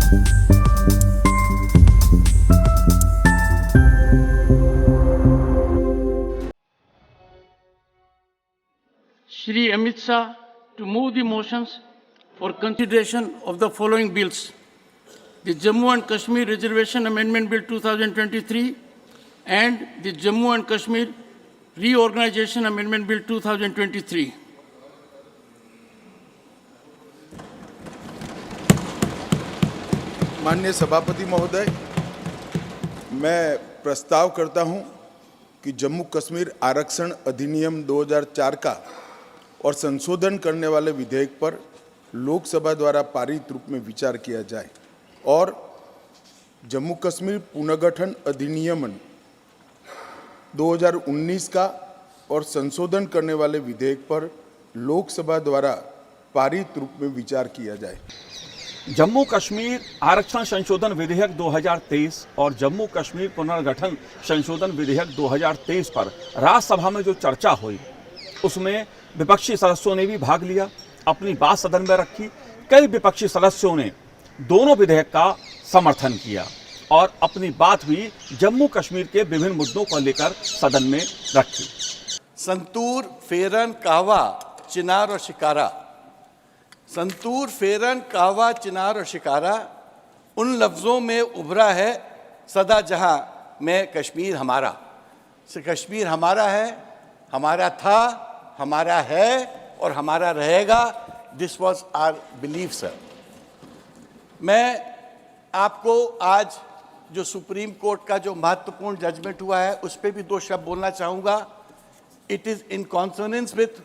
Shri Amit Shah to move the motions for consideration of the following bills: the Jammu and Kashmir Reservation Amendment Bill 2023 and the Jammu and Kashmir Reorganization Amendment Bill 2023. माननीय सभापति महोदय, मैं प्रस्ताव करता हूं कि जम्मू कश्मीर आरक्षण अधिनियम 2004 का और संशोधन करने वाले विधेयक पर लोकसभा द्वारा पारित रूप में विचार किया जाए और जम्मू कश्मीर पुनर्गठन अधिनियम 2019 का और संशोधन करने वाले विधेयक पर लोकसभा द्वारा पारित रूप में विचार किया जाए। जम्मू कश्मीर आरक्षण संशोधन विधेयक 2023 और जम्मू कश्मीर पुनर्गठन संशोधन विधेयक 2023 पर राज्यसभा में जो चर्चा हुई उसमें विपक्षी सदस्यों ने भी भाग लिया, अपनी बात सदन में रखी। कई विपक्षी सदस्यों ने दोनों विधेयक का समर्थन किया और अपनी बात भी जम्मू कश्मीर के विभिन्न मुद्दों को लेकर सदन में रखी। संतूर, फेरन, कहवा, चिनार और शिकारा। संतूर, फेरन, कहवा, चिनार और शिकारा उन लफ्ज़ों में उभरा है सदा जहां में कश्मीर हमारा। कश्मीर हमारा है, हमारा था, हमारा है और हमारा रहेगा। This was our belief sir. मैं आपको आज जो सुप्रीम कोर्ट का जो महत्वपूर्ण जजमेंट हुआ है उस पर भी दो शब्द बोलना चाहूँगा। It is in consonance with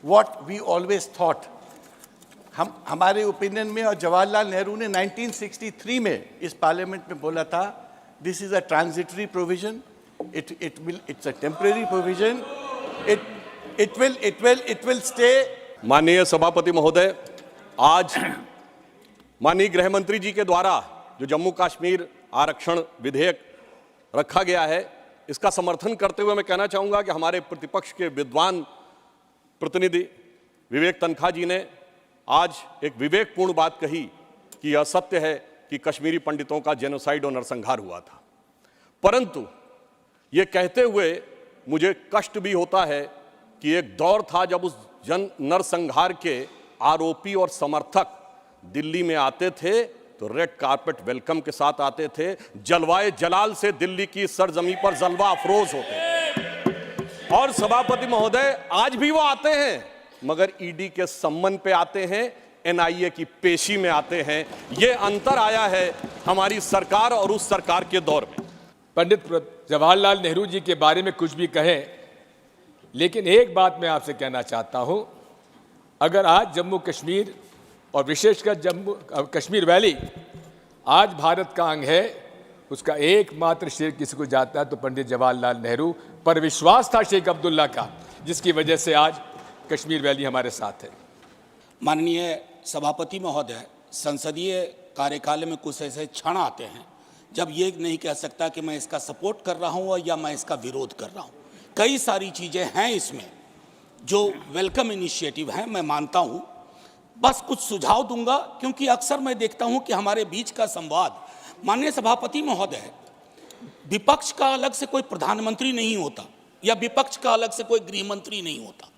what we always thought. हमारे ओपिनियन में, और जवाहरलाल नेहरू ने 1963 में इस पार्लियामेंट में बोला था, this is a transitory provision, it's a temporary provision, it will stay. माननीय सभापति महोदय, आज माननीय गृह मंत्री जी के द्वारा जो जम्मू कश्मीर आरक्षण विधेयक रखा गया है, इसका समर्थन करते हुए मैं कहना चाहूँगा कि हमारे प्रतिपक्ष के विद्वान प्रतिनिधि विवेक तनखा जी ने आज एक विवेकपूर्ण बात कही कि यह सत्य है कि कश्मीरी पंडितों का जेनोसाइड और नरसंहार हुआ था। परंतु ये कहते हुए मुझे कष्ट भी होता है कि एक दौर था जब उस नरसंहार के आरोपी और समर्थक दिल्ली में आते थे तो रेड कारपेट वेलकम के साथ आते थे, जलवाए जलाल से दिल्ली की सरजमी पर जलवा अफरोज होते थे। और सभापति महोदय, आज भी वो आते हैं मगर ईडी के सम्मन पे आते हैं, एनआईए की पेशी में आते हैं। ये अंतर आया है हमारी सरकार और उस सरकार के दौर में। पंडित जवाहरलाल नेहरू जी के बारे में कुछ भी कहें, लेकिन एक बात मैं आपसे कहना चाहता हूं, अगर आज जम्मू कश्मीर और विशेषकर जम्मू कश्मीर वैली आज भारत का अंग है, उसका एकमात्र श्रेय किसी को जाता है तो पंडित जवाहरलाल नेहरू पर विश्वास था शेख अब्दुल्ला का, जिसकी वजह से आज कश्मीर वैली हमारे साथ है। माननीय सभापति महोदय, संसदीय कार्यकाल में कुछ ऐसे क्षण आते हैं जब ये नहीं कह सकता कि मैं इसका सपोर्ट कर रहा हूँ या मैं इसका विरोध कर रहा हूँ। कई सारी चीज़ें हैं इसमें जो वेलकम इनिशिएटिव हैं, मैं मानता हूँ। बस कुछ सुझाव दूंगा क्योंकि अक्सर मैं देखता हूँ कि हमारे बीच का संवाद, माननीय सभापति महोदय, विपक्ष का अलग से कोई प्रधानमंत्री नहीं होता या विपक्ष का अलग से कोई गृह मंत्री नहीं होता।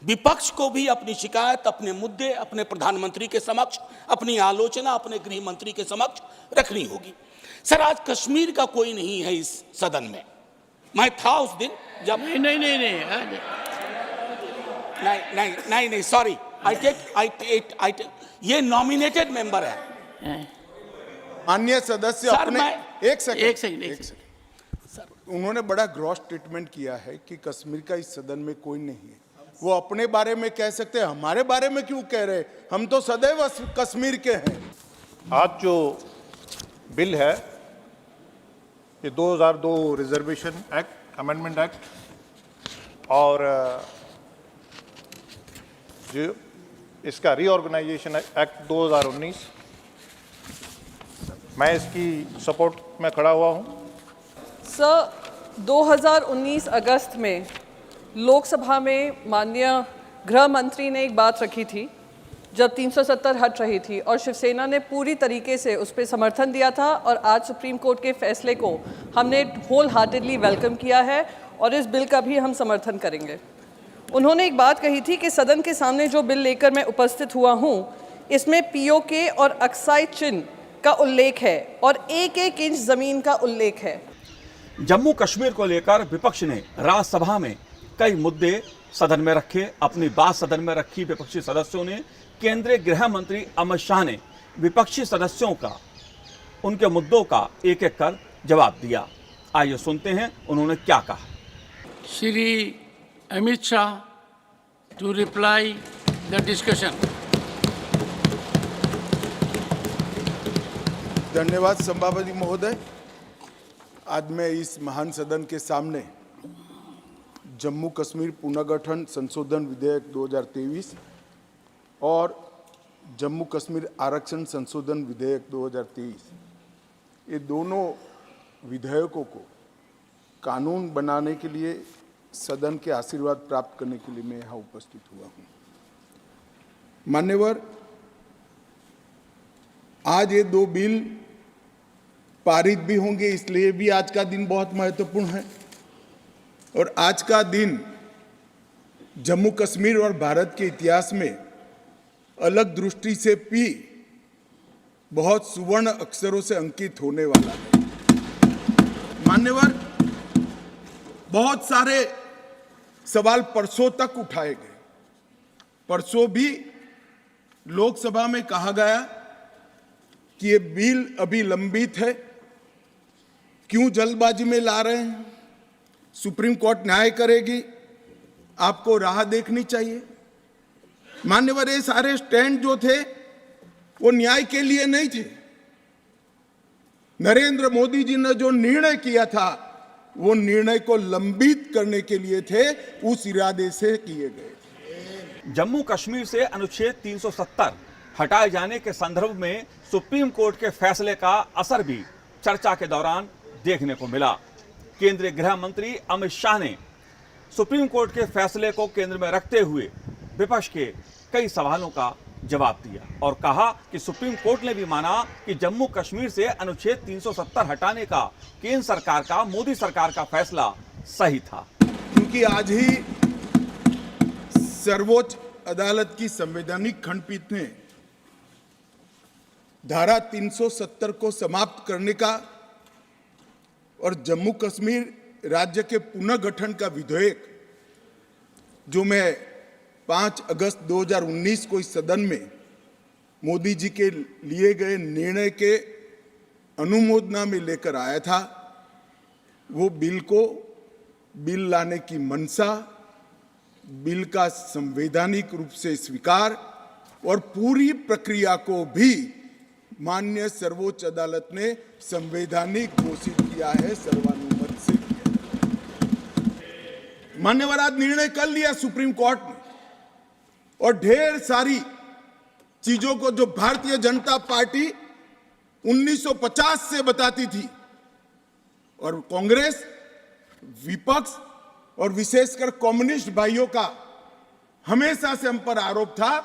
विपक्ष को भी अपनी शिकायत, अपने मुद्दे अपने प्रधानमंत्री के समक्ष, अपनी आलोचना अपने गृह मंत्री के समक्ष रखनी होगी। सर, आज कश्मीर का कोई नहीं है इस सदन में। मैं था उस दिन जब नहीं सॉरी, ये नॉमिनेटेड मेंबर है। माननीय सदस्य अपने एक सेकंड सर, उन्होंने बड़ा ग्रॉस स्टेटमेंट किया है कि कश्मीर का इस सदन में कोई नहीं है। वो अपने बारे में कह सकते हैं, हमारे बारे में क्यों कह रहे? हम तो सदैव कश्मीर के हैं। आज जो बिल है ये 2002 रिजर्वेशन एक्ट, अमेंडमेंट एक्ट, और जो इसका रीऑर्गेनाइजेशन एक्ट 2019, मैं इसकी सपोर्ट में खड़ा हुआ हूँ। सर, 2019 अगस्त में लोकसभा में माननीय गृह मंत्री ने एक बात रखी थी जब 370 हट रही थी और शिवसेना ने पूरी तरीके से उस पर समर्थन दिया था और आज सुप्रीम कोर्ट के फैसले को हमने होल हार्टेडली वेलकम किया है और इस बिल का भी हम समर्थन करेंगे। उन्होंने एक बात कही थी कि सदन के सामने जो बिल लेकर मैं उपस्थित हुआ हूँ इसमें पीओके और अक्साई चिन्ह का उल्लेख है और एक एक इंच जमीन का उल्लेख है। जम्मू कश्मीर को लेकर विपक्ष ने राज्यसभा में कई मुद्दे सदन में रखे। अपनी बात सदन में रखी विपक्षी सदस्यों ने। केंद्रीय गृह मंत्री अमित शाह ने विपक्षी सदस्यों का उनके मुद्दों का एक एक कर जवाब दिया। आइए सुनते हैं उन्होंने क्या कहा। Shri Amit Shah to reply the discussion. धन्यवाद सभापति महोदय। आज मैं इस महान सदन के सामने जम्मू कश्मीर पुनर्गठन संशोधन विधेयक 2023 और जम्मू कश्मीर आरक्षण संशोधन विधेयक 2023 ये दोनों विधेयकों को कानून बनाने के लिए सदन के आशीर्वाद प्राप्त करने के लिए मैं यहाँ उपस्थित हुआ हूँ। मान्यवर, आज ये दो बिल पारित भी होंगे, इसलिए भी आज का दिन बहुत महत्वपूर्ण है। और आज का दिन जम्मू कश्मीर और भारत के इतिहास में अलग दृष्टि से भी बहुत सुवर्ण अक्षरों से अंकित होने वाला है। मान्यवर, बहुत सारे सवाल परसों तक उठाए गए। परसों भी लोकसभा में कहा गया कि ये बिल अभी लंबित है, क्यों जल्दबाजी में ला रहे हैं, सुप्रीम कोर्ट न्याय करेगी, आपको राह देखनी चाहिए। मान्यवर, ये सारे स्टैंड जो थे वो न्याय के लिए नहीं थे। नरेंद्र मोदी जी ने जो निर्णय किया था वो निर्णय को लंबित करने के लिए थे, उस इरादे से किए गए थे। जम्मू कश्मीर से अनुच्छेद 370 हटाए जाने के संदर्भ में सुप्रीम कोर्ट के फैसले का असर भी चर्चा के दौरान देखने को मिला। केंद्रीय गृह मंत्री अमित शाह ने सुप्रीम कोर्ट के फैसले को केंद्र में रखते हुए विपक्ष के कई सवालों का जवाब दिया और कहा कि सुप्रीम कोर्ट ने भी माना कि जम्मू कश्मीर से अनुच्छेद 370 हटाने का केंद्र सरकार का, मोदी सरकार का फैसला सही था। क्योंकि आज ही सर्वोच्च अदालत की संवैधानिक खंडपीठ ने धारा 370 को समाप्त करने का और जम्मू कश्मीर राज्य के पुनर्गठन का विधेयक, जो मैं 5 अगस्त 2019 को इस सदन में मोदी जी के लिए गए निर्णय के अनुमोदना में लेकर आया था, वो बिल लाने की मंशा, बिल का संवैधानिक रूप से स्वीकार और पूरी प्रक्रिया को भी माननीय सर्वोच्च अदालत ने संवैधानिक घोषित किया है, सर्वानुमत से किया। मान्यवर, आज निर्णय कर लिया सुप्रीम कोर्ट ने और ढेर सारी चीजों को जो भारतीय जनता पार्टी 1950 से बताती थी और कांग्रेस, विपक्ष और विशेषकर कम्युनिस्ट भाइयों का हमेशा से हम पर आरोप था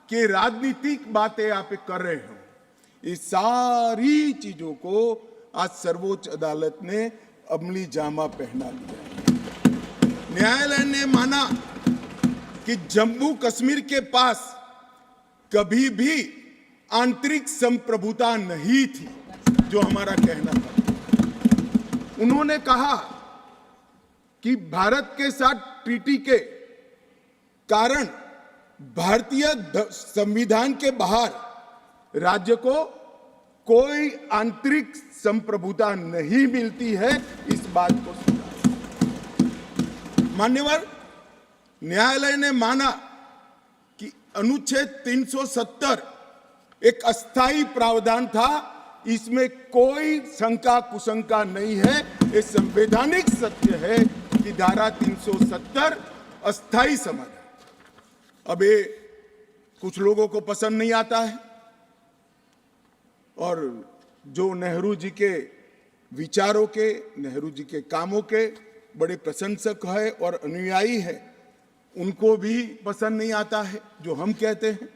कि राजनीतिक बातें आप कर रहे हो, इस सारी चीजों को आज सर्वोच्च अदालत ने अमली जामा पहना लिया। न्यायालय ने माना कि जम्मू कश्मीर के पास कभी भी आंतरिक संप्रभुता नहीं थी, जो हमारा कहना था। उन्होंने कहा कि भारत के साथ ट्रीटी के कारण भारतीय संविधान के बाहर राज्य को कोई आंतरिक संप्रभुता नहीं मिलती है, इस बात को सुना। मान्यवर, न्यायालय ने माना कि अनुच्छेद 370 एक अस्थायी प्रावधान था, इसमें कोई शंका कुशंका नहीं है, ये संवैधानिक सत्य है कि धारा 370 अस्थायी समझ है। अब ये कुछ लोगों को पसंद नहीं आता है और जो नेहरू जी के विचारों के, नेहरू जी के कामों के बड़े प्रशंसक है और अनुयायी है, उनको भी पसंद नहीं आता है जो हम कहते हैं।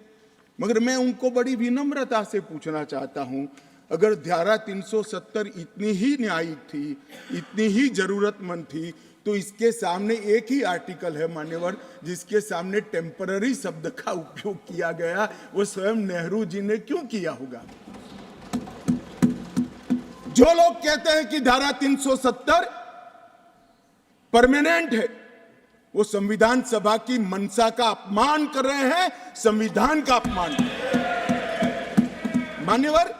मगर मैं उनको बड़ी विनम्रता से पूछना चाहता हूं, अगर धारा 370 इतनी ही न्यायिक थी, इतनी ही जरूरतमंद थी, तो इसके सामने एक ही आर्टिकल है मान्यवर जिसके सामने टेम्पररी शब्द का उपयोग किया गया, वो स्वयं नेहरू जी ने क्यों किया होगा? जो लोग कहते हैं कि धारा 370 परमानेंट है, वो संविधान सभा की मंशा का अपमान कर रहे हैं, संविधान का अपमान कर रहे हैं। मान्यवर,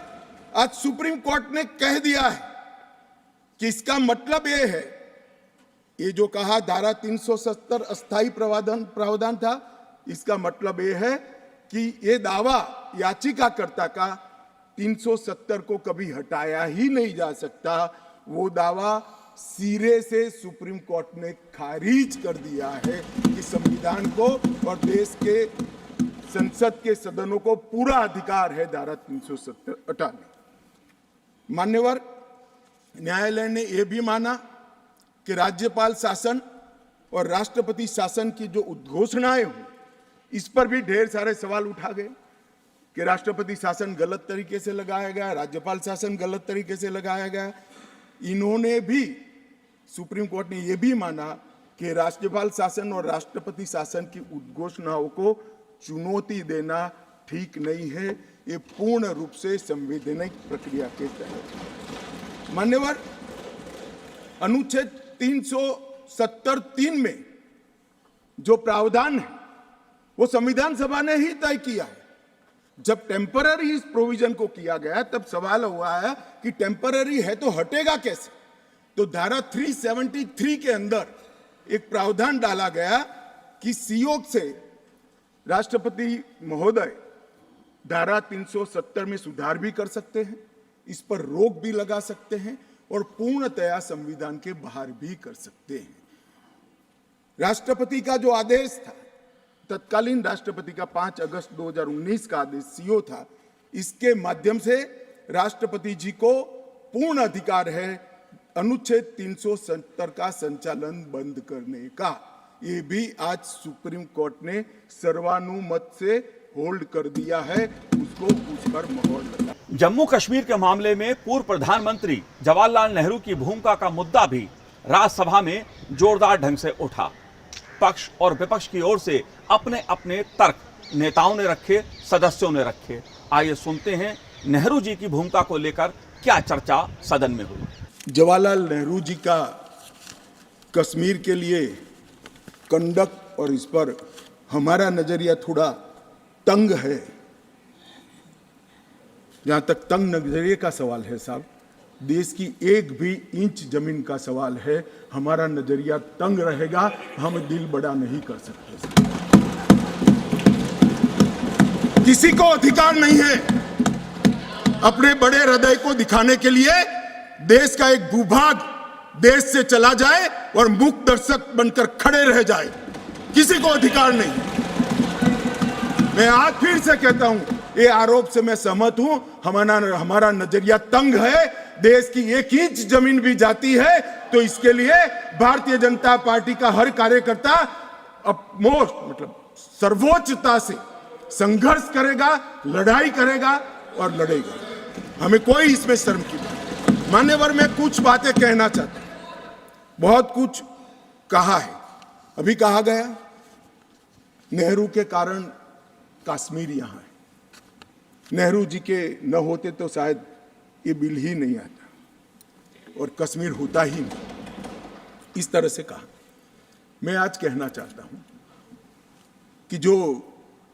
आज सुप्रीम कोर्ट ने कह दिया है कि इसका मतलब यह है, ये जो कहा धारा 370 अस्थायी प्रावधान था, इसका मतलब यह है कि ये दावा याचिकाकर्ता का 370 को कभी हटाया ही नहीं जा सकता। वो दावा सिरे से सुप्रीम कोर्ट ने खारिज कर दिया है कि संविधान को और देश के संसद के सदनों को पूरा अधिकार है धारा 370 हटाने। मान्यवर, न्यायालय ने यह भी माना कि राज्यपाल शासन और राष्ट्रपति शासन की जो उद्घोषणाएं हुई, इस पर भी ढेर सारे सवाल उठा गए कि राष्ट्रपति शासन गलत तरीके से लगाया गया, राज्यपाल शासन गलत तरीके से लगाया गया। इन्होंने भी, सुप्रीम कोर्ट ने यह भी माना कि राज्यपाल शासन और राष्ट्रपति शासन की उद्घोषणाओं को चुनौती देना ठीक नहीं है, ये पूर्ण रूप से संवैधानिक प्रक्रिया के तहत। मान्यवर, अनुच्छेद 370(3) में जो प्रावधान है वो संविधान सभा ने ही तय किया है। जब टेम्पररी इस प्रोविजन को किया गया तब सवाल हुआ है कि टेम्पररी है तो हटेगा कैसे? तो धारा 373 के अंदर एक प्रावधान डाला गया कि सीओक से राष्ट्रपति महोदय धारा 370 में सुधार भी कर सकते हैं, इस पर रोक भी लगा सकते हैं और पूर्णतया संविधान के बाहर भी कर सकते हैं। राष्ट्रपति का जो आदेश था, तत्कालीन राष्ट्रपति का 5 अगस्त 2019 का आदेश सीओ था, इसके माध्यम से राष्ट्रपति जी को पूर्ण अधिकार है अनुच्छेद 370 का संचालन बंद करने का। ये भी आज सुप्रीम कोर्ट ने सर्वानुमत से होल्ड कर दिया है, उसको उस पर मोहर लगा। जम्मू कश्मीर के मामले में पूर्व प्रधानमंत्री जवाहरलाल नेहरू की भूमिका का मुद्दा भी राज्यसभा में जोरदार ढंग से उठा। पक्ष और विपक्ष की ओर से अपने अपने तर्क नेताओं ने रखे, सदस्यों ने रखे। आइए सुनते हैं नेहरू जी की भूमिका को लेकर क्या चर्चा सदन में हुई। जवाहरलाल नेहरू जी का कश्मीर के लिए कंडक्ट और इस पर हमारा नजरिया थोड़ा तंग है। जहां तक तंग नजरिए का सवाल है साहब, देश की एक भी इंच जमीन का सवाल है, हमारा नजरिया तंग रहेगा, हम दिल बड़ा नहीं कर सकते। किसी को अधिकार नहीं है अपने बड़े हृदय को दिखाने के लिए देश का एक भूभाग देश से चला जाए और मूक दर्शक बनकर खड़े रह जाए, किसी को अधिकार नहीं। मैं आज फिर से कहता हूं, ये आरोप से मैं सहमत हूं, हमारा नजरिया तंग है। देश की एक इंच जमीन भी जाती है तो इसके लिए भारतीय जनता पार्टी का हर कार्यकर्ता सर्वोच्चता से संघर्ष करेगा, लड़ाई करेगा और लड़ेगा। हमें कोई इसमें शर्म की बात नहीं। मान्यवर, मैं कुछ बातें कहना चाहता हूं। बहुत कुछ कहा है, अभी कहा गया नेहरू के कारण कश्मीर यहां है, नेहरू जी के न होते तो शायद ये बिल ही नहीं आता और कश्मीर होता ही नहीं, इस तरह से कहा। मैं आज कहना चाहता हूं कि जो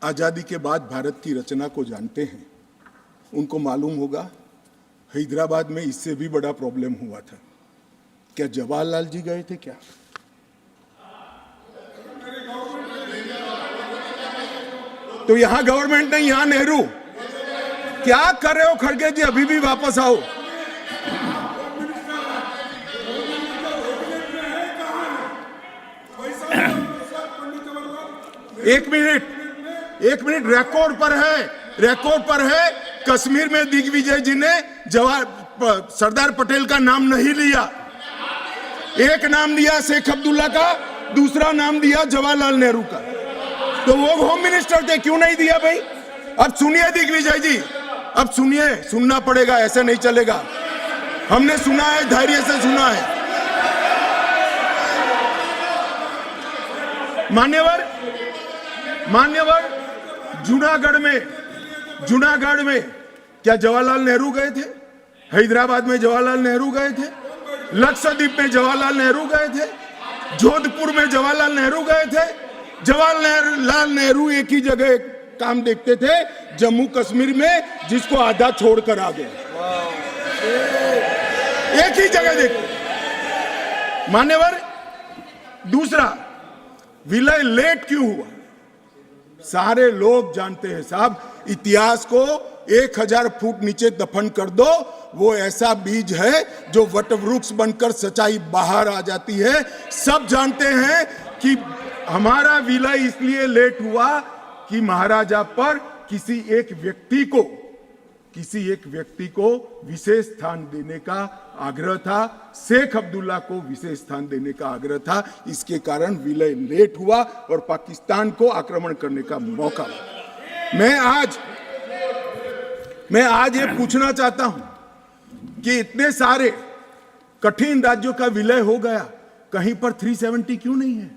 आजादी के बाद भारत की रचना को जानते हैं उनको मालूम होगा हैदराबाद में इससे भी बड़ा प्रॉब्लम हुआ था। क्या जवाहरलाल जी गए थे क्या? तो यहां गवर्नमेंट नहीं, यहां नेहरू। क्या कर रहे हो खड़गे जी? अभी भी वापस आओ। एक मिनट, रिकॉर्ड पर है। कश्मीर में दिग्विजय जी ने सरदार पटेल का नाम नहीं लिया। एक नाम दिया शेख अब्दुल्ला का, दूसरा नाम दिया जवाहरलाल नेहरू का। तो वो होम मिनिस्टर थे, क्यों नहीं दिया भाई? अब सुनिए दिग्विजय जी, अब सुनिए, सुनना पड़ेगा, ऐसे नहीं चलेगा। हमने सुना है, धैर्य से सुना है। मान्यवर जूनागढ़ में क्या जवाहरलाल नेहरू गए थे? हैदराबाद में जवाहरलाल नेहरू गए थे? लक्षद्वीप में जवाहरलाल नेहरू गए थे? जोधपुर में जवाहरलाल नेहरू गए थे? जवाहरलाल नेहरू एक ही जगह काम देखते थे, जम्मू कश्मीर में, जिसको आधा छोड़कर आ गए। एक ही जगह देखते। मान्यवर, दूसरा, विलय लेट क्यों हुआ? सारे लोग जानते हैं साहब, इतिहास को 1000 फुट नीचे दफन कर दो, वो ऐसा बीज है जो वटवृक्ष बनकर सच्चाई बाहर आ जाती है। सब जानते हैं कि हमारा विलय इसलिए लेट हुआ कि महाराजा पर किसी एक व्यक्ति को विशेष स्थान देने का आग्रह था, शेख अब्दुल्ला को विशेष स्थान देने का आग्रह था। इसके कारण विलय लेट हुआ और पाकिस्तान को आक्रमण करने का मौका मिला। मैं आज ये पूछना चाहता हूं कि इतने सारे कठिन राज्यों का विलय हो गया, कहीं पर 370 क्यों नहीं है?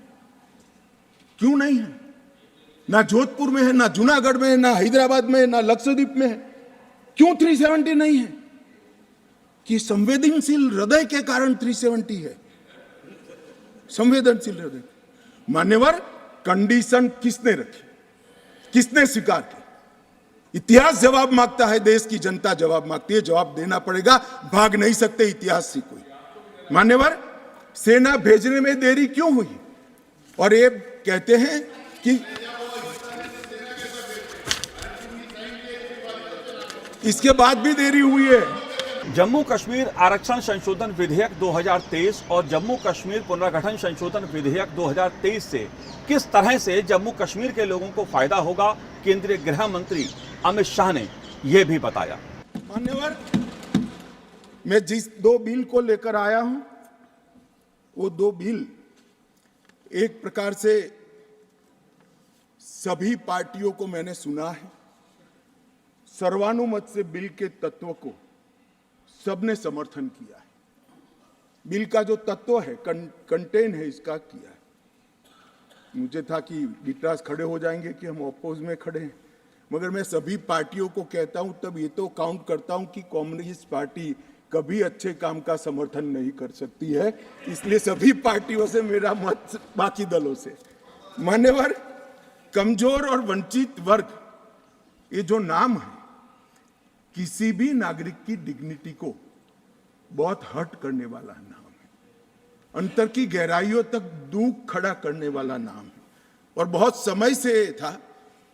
क्यों नहीं है? ना जोधपुर में है, ना जूनागढ़ में है, ना हैदराबाद में है, ना लक्षद्वीप में है। क्यों 370 नहीं है? कि संवेदनशील हृदय के कारण 370 है। संवेदनशील हृदय। मान्यवर, कंडीशन किसने रखी? किसने स्वीकार की? इतिहास जवाब मांगता है, देश की जनता जवाब मांगती है, जवाब देना पड़ेगा, भाग नहीं सकते इतिहास से कोई। मान्यवर, सेना भेजने में देरी क्यों हुई? और ये कहते हैं कि इसके बाद भी देरी हुई है। जम्मू कश्मीर आरक्षण संशोधन विधेयक 2023 और जम्मू कश्मीर पुनर्गठन संशोधन विधेयक 2023 से किस तरह से जम्मू कश्मीर के लोगों को फायदा होगा, केंद्रीय गृह मंत्री अमित शाह ने यह भी बताया। मान्यवर, मैं जिस 2 बिल को लेकर आया हूं, वो 2 बिल एक प्रकार से सभी पार्टियों को मैंने सुना है, सर्वानुमत से बिल के तत्व को सबने समर्थन किया है। बिल का जो तत्व है, कंटेन है, इसका किया है। मुझे था कि विटराज खड़े हो जाएंगे कि हम अपोज में खड़े हैं, मगर मैं सभी पार्टियों को कहता हूं, तब ये तो काउंट करता हूं कि कम्युनिस्ट पार्टी कभी अच्छे काम का समर्थन नहीं कर सकती है, इसलिए सभी पार्टियों से मेरा मत बाकी दलों से। मान्यवर, कमजोर और वंचित वर्ग, ये जो नाम है, किसी भी नागरिक की डिग्निटी को बहुत हर्ट करने वाला नाम है, अंतर की गहराइयों तक दुख खड़ा करने वाला नाम है, और बहुत समय से था।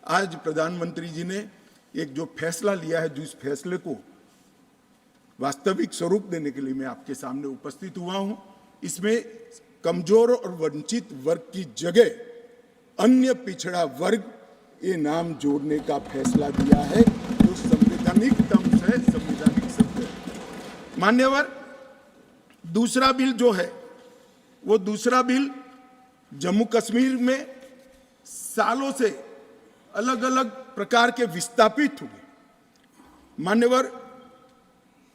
आज प्रधानमंत्री जी ने एक जो फैसला लिया है, जिस फैसले को वास्तविक स्वरूप देने के लिए मैं आपके सामने उपस्थित हुआ हूं, इसमें कमजोर और वंचित वर्ग की जगह अन्य पिछड़ा वर्ग, ये नाम जोड़ने का फैसला दिया है, जो संवैधानिक शब्द है। मान्यवर, दूसरा बिल जो है, वो दूसरा बिल जम्मू कश्मीर में सालों से अलग अलग प्रकार के विस्थापित हुए। मान्यवर,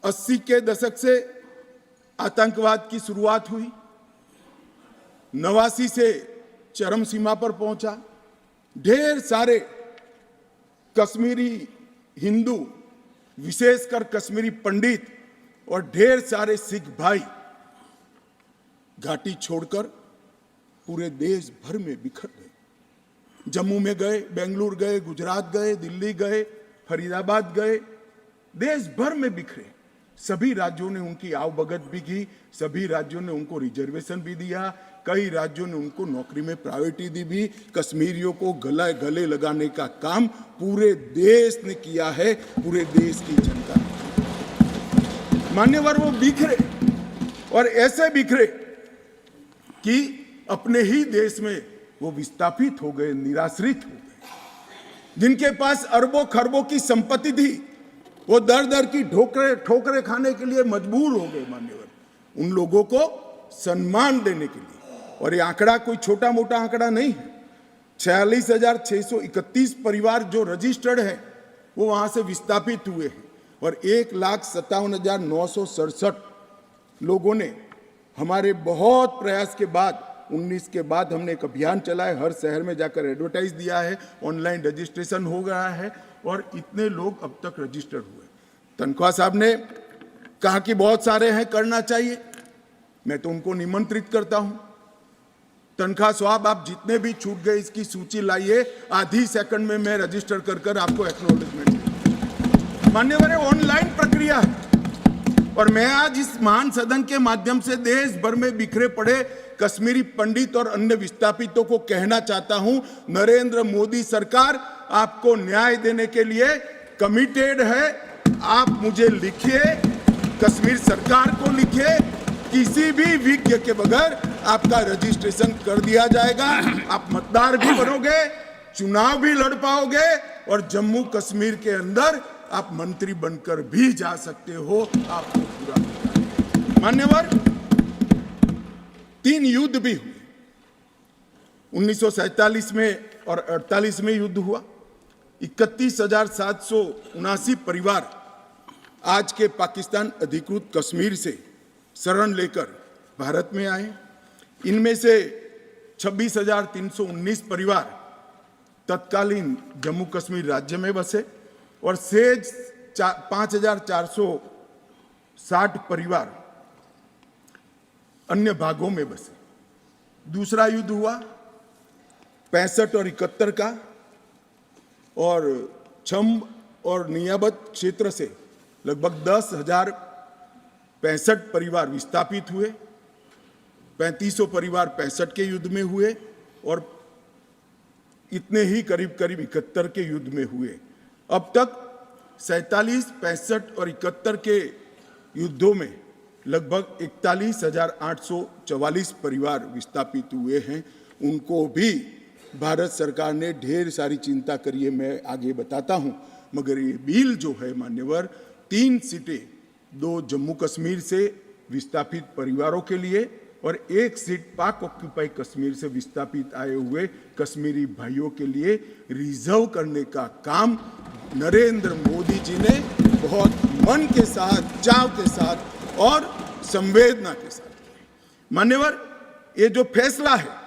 80 के दशक से आतंकवाद की शुरुआत हुई, 89 से चरम सीमा पर पहुंचा। ढेर सारे कश्मीरी हिंदू, विशेषकर कश्मीरी पंडित और ढेर सारे सिख भाई घाटी छोड़कर पूरे देश भर में बिखर गए। जम्मू में गए, बेंगलुरु गए, गुजरात गए, दिल्ली गए, फरीदाबाद गए, देश भर में बिखरे। सभी राज्यों ने उनकी आवभगत भी की, सभी राज्यों ने उनको रिजर्वेशन भी दिया, कई राज्यों ने उनको नौकरी में प्रायोरिटी दी भी। कश्मीरियों को गले लगाने का काम पूरे देश ने किया है, पूरे देश की जनता ने। मान्यवर, वो बिखरे और ऐसे बिखरे कि अपने ही देश में वो विस्थापित हो गए, निराश्रित हो गए। जिनके पास अरबों खरबों की संपत्ति थी, वो दर दर की ठोकरें खाने के लिए मजबूर हो गए। मान्यवर, उन लोगों को सम्मान देने के लिए, और ये आंकड़ा कोई छोटा मोटा आंकड़ा नहीं है, 46,631 परिवार जो रजिस्टर्ड है वो वहाँ से विस्थापित हुए हैं और 1,57,967 लोगों ने हमारे बहुत प्रयास के बाद 19 के बाद हमने एक अभियान चलाया, हर शहर में जाकर एडवर्टाइज दिया है, ऑनलाइन रजिस्ट्रेशन हो गया है और इतने लोग अब तक रजिस्टर हुए। तनख्वाह साहब ने कहा कि बहुत सारे हैं, करना चाहिए। मैं तो उनको निमंत्रित करता हूं, तनख्वाह साहब आप जितने भी छूट गए इसकी सूची लाइए, आधी सेकंड में मैं रजिस्टर कर आपको एक्नॉलेजमेंट। मान्यवर, ऑनलाइन प्रक्रिया है और मैं आज इस महान सदन के माध्यम से देश भर में बिखरे पड़े कश्मीरी पंडित और अन्य विस्थापितों को कहना चाहता हूं, नरेंद्र मोदी सरकार आपको न्याय देने के लिए कमिटेड है। आप मुझे लिखिए, कश्मीर सरकार को लिखिए, किसी भी विज्ञ के बगैर आपका रजिस्ट्रेशन कर दिया जाएगा। आप मतदार भी बनोगे, चुनाव भी लड़ पाओगे और जम्मू कश्मीर के अंदर आप मंत्री बनकर भी जा सकते हो। आपको पूरा मान्यवर, 3 युद्ध भी हुए। 1947 में और 48 में युद्ध हुआ। 31,779 परिवार आज के पाकिस्तान अधिकृत कश्मीर से शरण लेकर भारत में आए। इनमें से 26,319 परिवार तत्कालीन जम्मू कश्मीर राज्य में बसे और शेष 5,460 परिवार अन्य भागों में बसे। दूसरा युद्ध हुआ 65 और 71 का और छम्ब और नियाबत क्षेत्र से लगभग 10,065 परिवार विस्थापित हुए। 3500 परिवार 65 के युद्ध में हुए और इतने ही करीब 71 के युद्ध में हुए। अब तक 47, 65 और 71 के युद्धों में लगभग 41,844 परिवार विस्थापित हुए हैं। उनको भी भारत सरकार ने ढेर सारी चिंता करी है, मैं आगे बताता हूं। मगर ये बिल जो है मान्यवर, 3 सीटें 2 जम्मू कश्मीर से विस्थापित परिवारों के लिए और 1 सीट पाक ऑक्यूपाई कश्मीर से विस्थापित आए हुए कश्मीरी भाइयों के लिए रिजर्व करने का काम नरेंद्र मोदी जी ने बहुत मन के साथ, चाव के साथ और संवेदना के साथ किया। मान्यवर, ये जो फैसला है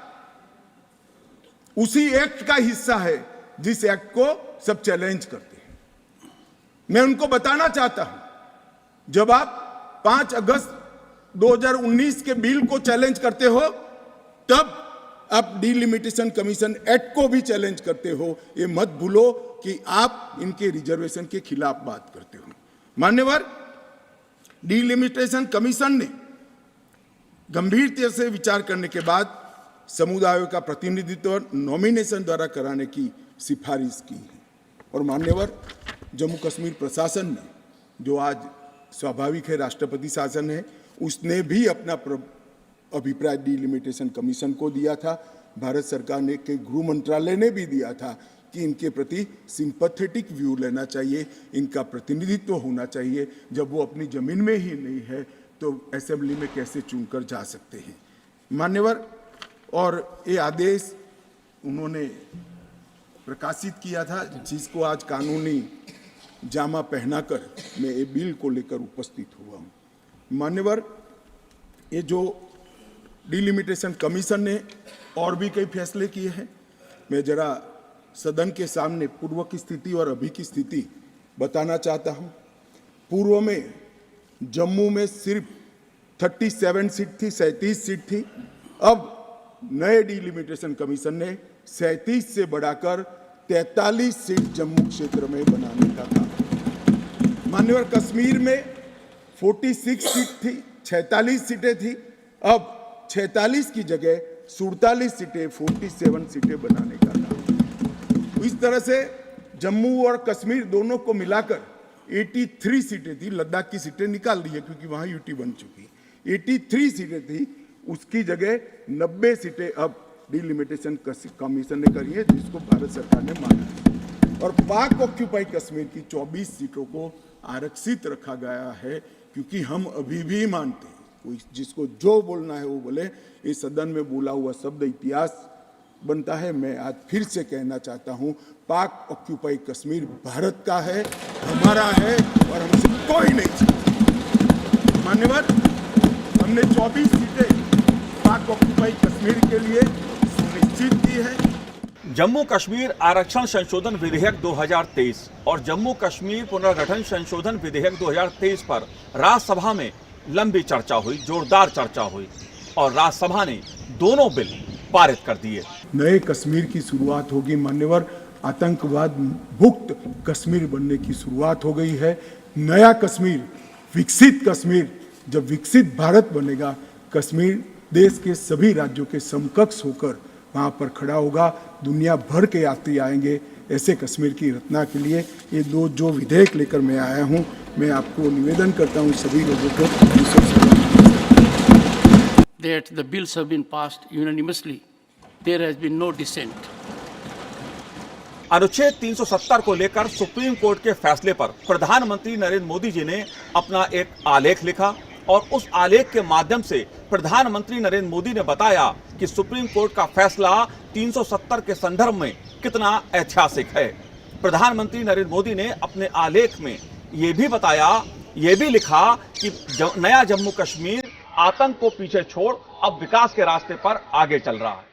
उसी एक्ट का हिस्सा है जिस एक्ट को सब चैलेंज करते हैं। मैं उनको बताना चाहता हूं, जब आप 5 अगस्त 2019 के बिल को चैलेंज करते हो, तब आप डिलिमिटेशन कमीशन एक्ट को भी चैलेंज करते हो। ये मत भूलो कि आप इनके रिजर्वेशन के खिलाफ बात करते हो। मान्यवर, डिलिमिटेशन कमीशन ने गंभीरता से विचार करने के बाद समुदायों का प्रतिनिधित्व नॉमिनेशन द्वारा कराने की सिफारिश की है। और मान्यवर, जम्मू कश्मीर प्रशासन ने, जो आज स्वाभाविक है राष्ट्रपति शासन है, उसने भी अपना अभिप्राय डिलिमिटेशन कमीशन को दिया था। भारत सरकार ने के गृह मंत्रालय ने भी दिया था कि इनके प्रति सिंपैथेटिक व्यू लेना चाहिए, इनका प्रतिनिधित्व होना चाहिए। जब वो अपनी जमीन में ही नहीं है तो असेंबली में कैसे चुनकर जा सकते हैं। मान्यवर, और ये आदेश उन्होंने प्रकाशित किया था, जिसको आज कानूनी जामा पहनाकर मैं ये बिल को लेकर उपस्थित हुआ हूँ। मान्यवर, ये जो डिलिमिटेशन कमीशन ने और भी कई फैसले किए हैं, मैं जरा सदन के सामने पूर्व की स्थिति और अभी की स्थिति बताना चाहता हूँ। पूर्व में जम्मू में सिर्फ 37 सीट थी, 37 सीट थी। अब नए डिलिमिटेशन कमीशन ने 37 से बढ़ाकर 43 सीट जम्मू क्षेत्र में बनाने का काम। मान्यवर, कश्मीर में 46 सीट थी, 46 सीटें थी। अब 46 की जगह 47 सीटें, 47 सीटें बनाने का काम। इस तरह से जम्मू और कश्मीर दोनों को मिलाकर 83 सीटें थी। लद्दाख की सीटें निकाल दी है क्योंकि वहां यूटी बन चुकी। 83 सीटें थी, उसकी जगह 90 सीटें अब डिलिमिटेशन कमीशन ने करी है, जिसको भारत सरकार ने माना है। और पाक ऑक्यूपाई कश्मीर की 24 सीटों को आरक्षित रखा गया है, क्योंकि हम अभी भी मानते हैं, कोई जिसको जो बोलना है वो बोले। इस सदन में बोला हुआ शब्द इतिहास बनता है। मैं आज फिर से कहना चाहता हूँ, पाक ऑक्यूपाई कश्मीर भारत का है, हमारा है और हमसे कोई नहीं छीन। मान्यवर, हमने 24 सीटें पाक ऑक्यूपाई कश्मीर के लिए सुनिश्चित की है। जम्मू कश्मीर आरक्षण संशोधन विधेयक 2023 और जम्मू कश्मीर पुनर्गठन संशोधन विधेयक 2023 पर राज्यसभा में लंबी चर्चा हुई, जोरदार चर्चा हुई और राज्यसभा ने दोनों बिल पारित कर दिए। नए कश्मीर की शुरुआत होगी मान्यवर, आतंकवाद मुक्त कश्मीर बनने की शुरुआत हो गई है। नया कश्मीर, विकसित कश्मीर, जब विकसित भारत बनेगा, कश्मीर देश के सभी राज्यों के समकक्ष होकर वहाँ पर खड़ा होगा। दुनिया भर के यात्री आएंगे ऐसे कश्मीर की रचना के लिए। ये दो जो विधेयक लेकर मैं आया हूँ, मैं आपको निवेदन करता हूँ सभी लोगों को that the bills have been passed unanimously. There has been no dissent. अनुच्छेद 370 को लेकर सुप्रीम कोर्ट के फैसले पर प्रधानमंत्री नरेंद्र मोदी जी ने अपना एक आलेख लिखा और उस आलेख के माध्यम से प्रधानमंत्री नरेंद्र मोदी ने बताया कि सुप्रीम कोर्ट का फैसला 370 के संदर्भ में कितना ऐतिहासिक है। प्रधानमंत्री नरेंद्र मोदी ने अपने आलेख में ये भी बताया, ये भी लिखा कि नया जम्मू कश्मीर आतंक को पीछे छोड़ अब विकास के रास्ते पर आगे चल रहा है।